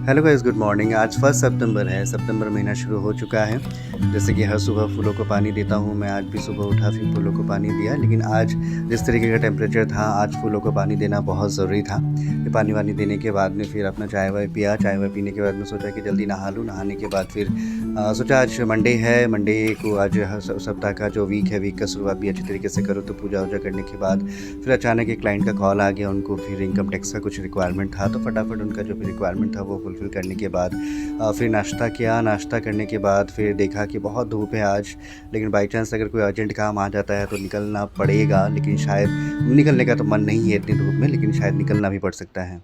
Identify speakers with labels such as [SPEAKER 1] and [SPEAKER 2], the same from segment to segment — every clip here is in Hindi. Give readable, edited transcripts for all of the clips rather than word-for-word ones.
[SPEAKER 1] Hello guys, good morning. आज 1 सितंबर है। सितंबर महीना शुरू हो चुका है। जैसे कि हर सुबह फूलों को पानी देता हूँ, मैं आज भी सुबह उठा फिर फूलों को पानी दिया। लेकिन आज जिस तरीके का टेम्परेचर था, आज फूलों को पानी देना बहुत ज़रूरी था। फिर पानी-वानी देने के बाद में फिर अपना चाय-वाय पिया। चाय-वाय पीने के बाद में सोचा कि जल्दी नहा लूँ। नहाने के बाद फिर सोचा आज मंडे है, मंडे को आज ह स सप्ताह का जो वीक है, वीक का शुरुआत भी अच्छी तरीके से करूँ। तो पूजा-वूजा करने के बाद फिर अचानक एक क्लाइंट का कॉल आ गया। उनको फिर इनकम टैक्स का कुछ रिक्वायरमेंट था, तो फटाफट उनका जो भी रिक्वायरमेंट था वो फुलफ़िल करने के बाद फिर नाश्ता किया। नाश्ता करने के बाद फिर देखा कि बहुत धूप है आज, लेकिन बाई चांस अगर कोई अर्जेंट काम आ जाता है तो निकलना पड़ेगा। लेकिन शायद निकलने का तो मन नहीं है इतनी धूप में, लेकिन शायद निकलना भी पड़ सकता है।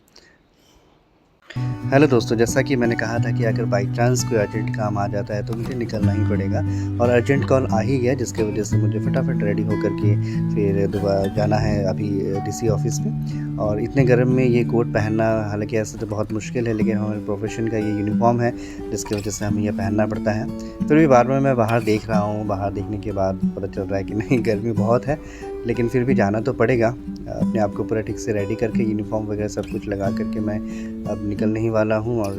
[SPEAKER 1] हेलो दोस्तों, जैसा कि मैंने कहा था कि अगर बाई चांस कोई अर्जेंट काम आ जाता है तो मुझे निकलना ही पड़ेगा, और अर्जेंट कॉल आ ही गया, जिसकी वजह से मुझे फटाफट रेडी होकर के फिर दोबारा जाना है अभी डीसी ऑफ़िस में। और इतने गर्म में ये कोट पहनना, हालाँकि ऐसे तो बहुत मुश्किल है, लेकिन हमारे प्रोफ़ेशन का ये यूनिफ़ॉर्म है, जिसकी वजह से हमें ये पहनना पड़ता है। फिर भी बार-बार मैं बाहर देख रहा हूँ, बाहर देखने के बाद पता चल रहा है कि नहीं, गर्मी बहुत है, लेकिन फिर भी जाना तो पड़ेगा। अपने आप को पूरा ठीक से रेडी करके यूनिफ़ॉर्म वगैरह सब कुछ लगा कर के मैं अब निकलने ही वाला हूँ। और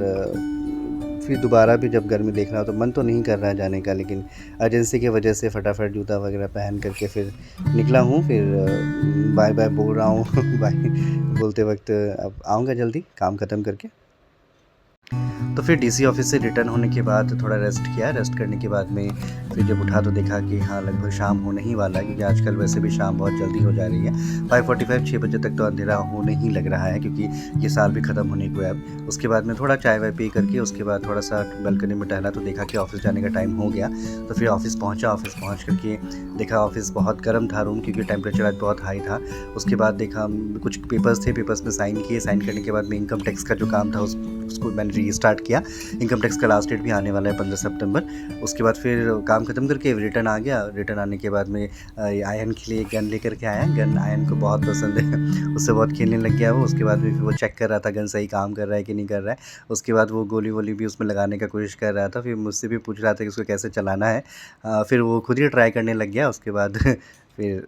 [SPEAKER 1] फिर दोबारा भी जब गर्मी देख रहा हूँ तो मन तो नहीं कर रहा है जाने का, लेकिन अर्जेंसी की वजह से फटाफट जूता वगैरह पहन कर के फिर निकला हूँ। फिर बाय-बाय बोल रहा हूँ बाय बोलते वक़्त अब आऊँगा जल्दी काम ख़त्म करके। तो फिर डीसी ऑफ़िस से रिटर्न होने के बाद थोड़ा रेस्ट किया। रेस्ट करने के बाद में फिर जब उठा तो देखा कि हाँ, लगभग शाम होने ही वाला है, क्योंकि आजकल वैसे भी शाम बहुत जल्दी हो जा रही है। 5:45 6 बजे तक तो अंधेरा होने ही लग रहा है, क्योंकि ये साल भी ख़त्म होने को है अब। उसके बाद में थोड़ा चाय-वाय पी करके उसके बाद थोड़ा-सा बालकनी में टहला तो देखा कि ऑफ़िस जाने का टाइम हो गया। तो फिर ऑफ़िस पहुँचा। ऑफ़िस पहुँच कर के देखा ऑफ़िस बहुत गर्म था रूम, क्योंकि टेम्परेचर आज बहुत हाई था। उसके बाद देखा कुछ पेपर्स थे, पेपर्स में साइन किए। साइन करने के बाद में इनकम टैक्स का जो काम था उसको मैंने रीस्टार्ट किया। इनकम टैक्स का लास्ट डेट भी आने वाला है 15 सितंबर। उसके बाद फिर काम ख़त्म करके रिटर्न आ गया। रिटर्न आने के बाद में आयन के लिए गन लेकर के आया। गन आयन को बहुत पसंद है उससे बहुत खेलने लग गया वो। उसके बाद भी फिर वो चेक कर रहा था गन सही काम कर रहा है कि नहीं कर रहा है। उसके बाद वो गोली-वोली भी उसमें लगाने का कोशिश कर रहा था। फिर मुझसे भी पूछ रहा था कि उसको कैसे चलाना है। फिर वो खुद ही ट्राई करने लग गया। उसके बाद फिर